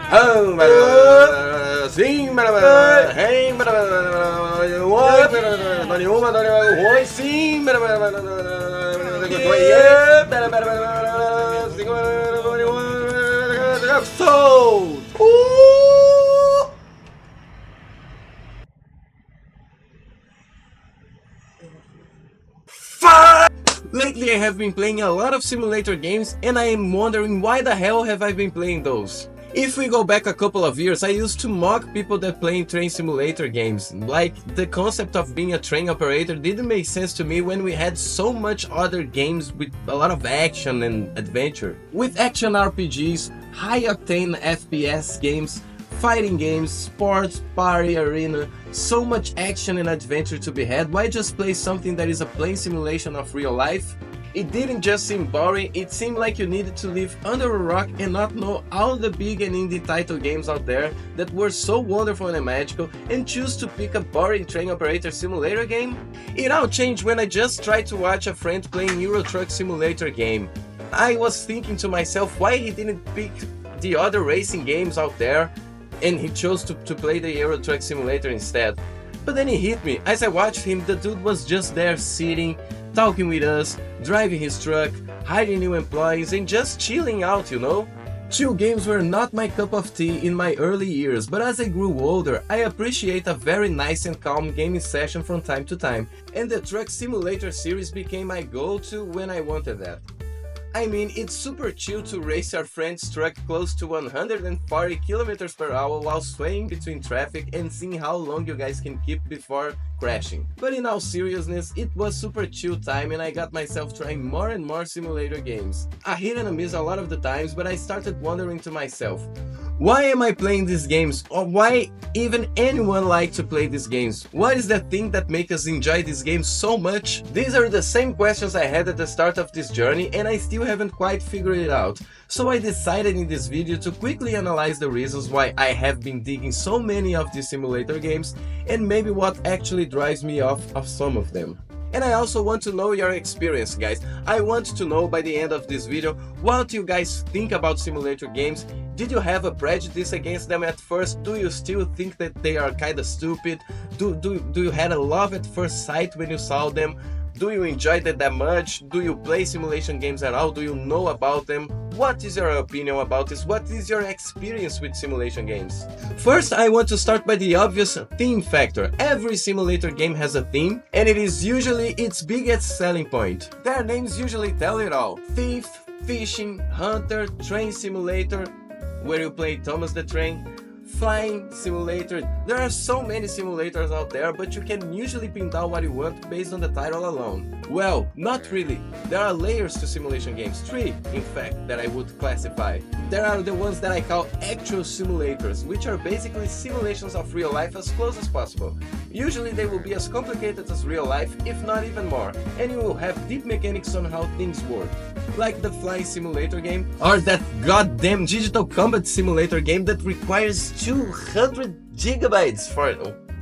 Sim, hey, oi, sim, sold. Lately I have been playing a lot of simulator games and I am wondering why the hell have I been playing those? If we go back a couple of years, I used to mock people that play train simulator games. Like, the concept of being a train operator didn't make sense to me when we had so much other games with a lot of action and adventure. With action RPGs, high-octane FPS games, fighting games, sports, party, arena, so much action and adventure to be had, why just play something that is a plain simulation of real life? It didn't just seem boring, it seemed like you needed to live under a rock and not know all the big and indie title games out there that were so wonderful and magical and choose to pick a boring train operator simulator game? It all changed when I just tried to watch a friend playing Euro Truck Simulator game. I was thinking to myself why he didn't pick the other racing games out there and he chose to play the Euro Truck Simulator instead. But then it hit me. As I watched him, the dude was just there sitting, talking with us, driving his truck, hiring new employees and just chilling out, you know? Chill games were not my cup of tea in my early years, but as I grew older, I appreciate a very nice and calm gaming session from time to time, and the Truck Simulator series became my go-to when I wanted that. I mean, it's super chill to race your friend's truck close to 140 km per hour while swaying between traffic and seeing how long you guys can keep before crashing. But in all seriousness, it was super chill time and I got myself trying more and more simulator games. I hit and miss a lot of the times, but I started wondering to myself, why am I playing these games? Or why even anyone like to play these games? What is that thing that makes us enjoy these games so much? These are the same questions I had at the start of this journey and I still haven't quite figured it out. So I decided in this video to quickly analyze the reasons why I have been digging so many of these simulator games and maybe what actually drives me off of some of them. And I also want to know your experience, guys. I want to know by the end of this video what you guys think about simulator games. Did you have a prejudice against them at first? Do you still think that they are kinda stupid? Do you had a love at first sight when you saw them? Do you enjoy them that much? Do you play simulation games at all? Do you know about them? What is your opinion about this? What is your experience with simulation games? First, I want to start by the obvious theme factor. Every simulator game has a theme, and it is usually its biggest selling point. Their names usually tell it all. Thief, fishing, hunter, train simulator, where you play Thomas the Train, flying simulator. There are so many simulators out there, but you can usually pin down what you want based on the title alone. Well, not really. There are layers to simulation games, 3 in fact, that I would classify. There are the ones that I call actual simulators, which are basically simulations of real life as close as possible. Usually they will be as complicated as real life, if not even more, and you will have deep mechanics on how things work. Like the flying simulator game, or that goddamn digital combat simulator game that requires 200 gigabytes for it.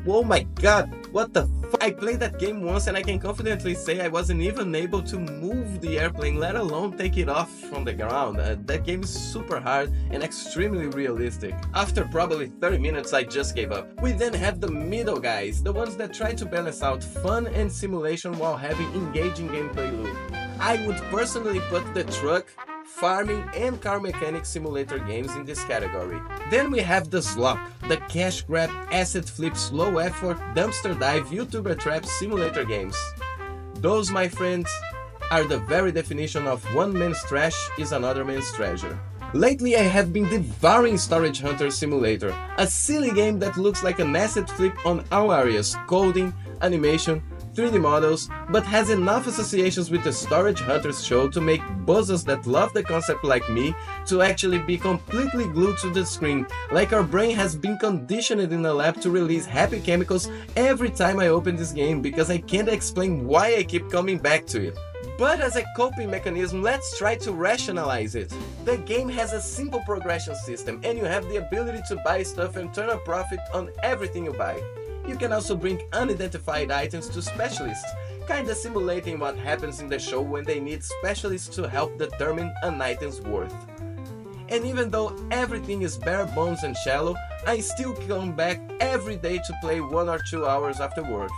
Oh my god, what the f***? I played that game once and I can confidently say I wasn't even able to move the airplane, let alone take it off from the ground. That game is super hard and extremely realistic. After probably 30 minutes I just gave up. We then have the middle guys, the ones that try to balance out fun and simulation while having engaging gameplay loop. I would personally put the truck, farming and car mechanic simulator games in this category. Then we have the slop, the cash grab, asset flip, slow effort, dumpster dive, YouTuber trap simulator games. Those, my friends, are the very definition of one man's trash is another man's treasure. Lately I have been devouring Storage Hunter Simulator, a silly game that looks like an asset flip on all areas, coding, animation, 3D models, but has enough associations with the Storage Hunters show to make buzzers that love the concept like me to actually be completely glued to the screen, like our brain has been conditioned in a lab to release happy chemicals every time I open this game because I can't explain why I keep coming back to it. But as a coping mechanism, let's try to rationalize it. The game has a simple progression system and you have the ability to buy stuff and turn a profit on everything you buy. You can also bring unidentified items to specialists, kinda simulating what happens in the show when they need specialists to help determine an item's worth. And even though everything is bare bones and shallow, I still come back every day to play 1 or 2 hours after work,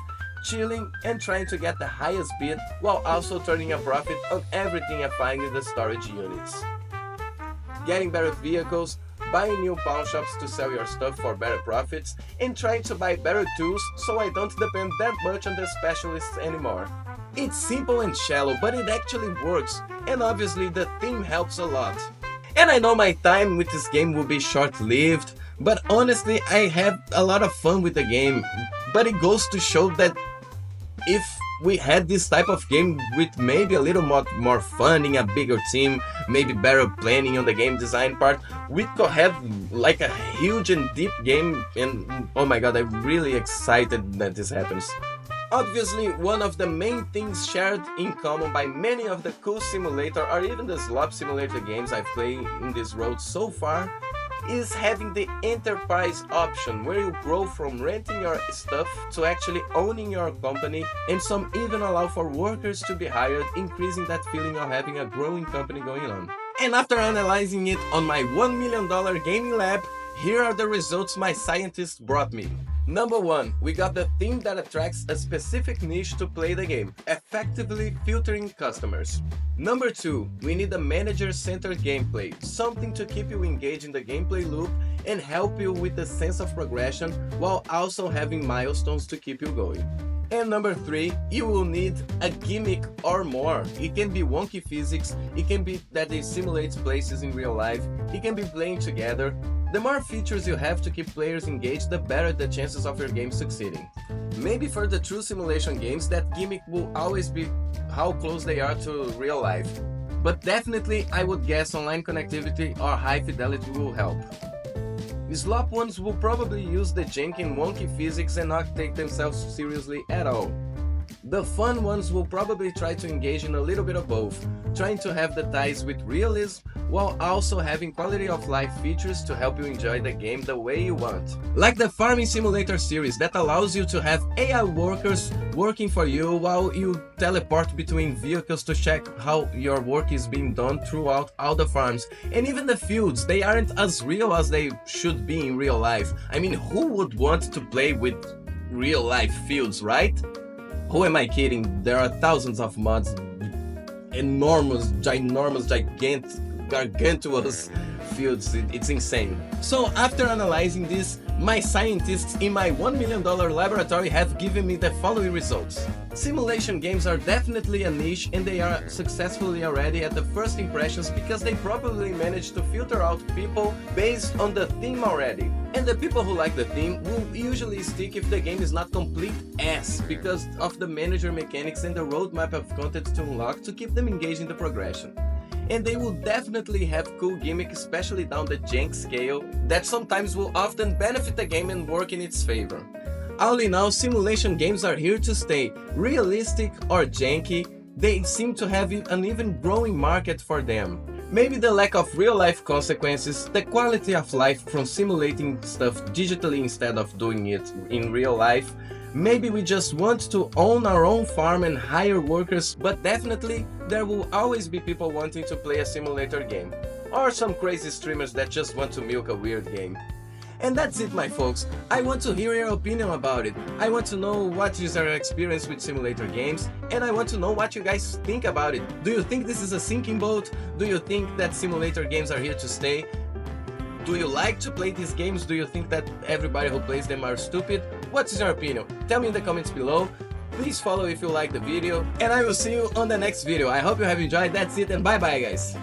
chilling and trying to get the highest bid while also turning a profit on everything I find in the storage units. Getting better vehicles, buying new pawn shops to sell your stuff for better profits, and trying to buy better tools so I don't depend that much on the specialists anymore. It's simple and shallow, but it actually works, and obviously the theme helps a lot. And I know my time with this game will be short-lived, but honestly I have a lot of fun with the game. But it goes to show that if we had this type of game with maybe a little more fun in a bigger team, maybe better planning on the game design part, we could have like a huge and deep game, and oh my god, I'm really excited that this happens. Obviously, one of the main things shared in common by many of the cool simulator or even the slop simulator games I've played in this road so far is having the enterprise option, where you grow from renting your stuff to actually owning your company, and some even allow for workers to be hired, increasing that feeling of having a growing company going on. And after analyzing it on my $1 million gaming lab, here are the results my scientists brought me. Number 1, we got the theme that attracts a specific niche to play the game, effectively filtering customers. Number 2, we need a manager-centered gameplay, something to keep you engaged in the gameplay loop and help you with the sense of progression while also having milestones to keep you going. And number 3, you will need a gimmick or more. It can be wonky physics, it can be that it simulates places in real life, it can be playing together. The more features you have to keep players engaged, the better the chances of your game succeeding. Maybe for the true simulation games, that gimmick will always be how close they are to real life. But definitely I would guess online connectivity or high fidelity will help. The slop ones will probably use the janky and wonky physics and not take themselves seriously at all. The fun ones will probably try to engage in a little bit of both, trying to have the ties with realism while also having quality of life features to help you enjoy the game the way you want. Like the Farming Simulator series that allows you to have AI workers working for you while you teleport between vehicles to check how your work is being done throughout all the farms. And even the fields, they aren't as real as they should be in real life. I mean, who would want to play with real life fields, right? Who am I kidding? There are thousands of mods, enormous, ginormous, gargantuous fields. It's insane. So after analyzing this, my scientists in my $1 million laboratory have given me the following results. Simulation games are definitely a niche, and they are successfully already at the first impressions because they probably managed to filter out people based on the theme already. And the people who like the theme will usually stick if the game is not complete ass because of the manager mechanics and the roadmap of content to unlock to keep them engaged in the progression. And they will definitely have cool gimmicks, especially down the jank scale, that sometimes will often benefit the game and work in its favor. All in all, simulation games are here to stay. Realistic or janky, they seem to have an even growing market for them. Maybe the lack of real-life consequences, the quality of life from simulating stuff digitally instead of doing it in real life. Maybe we just want to own our own farm and hire workers, but definitely there will always be people wanting to play a simulator game. Or some crazy streamers that just want to milk a weird game. And that's it, my folks. I want to hear your opinion about it. I want to know what is your experience with simulator games, and I want to know what you guys think about it. Do you think this is a sinking boat? Do you think that simulator games are here to stay? Do you like to play these games? Do you think that everybody who plays them are stupid? What's your opinion? Tell me in the comments below. Please follow if you like the video, and I will see you on the next video. I hope you have enjoyed. That's it, and bye bye, guys.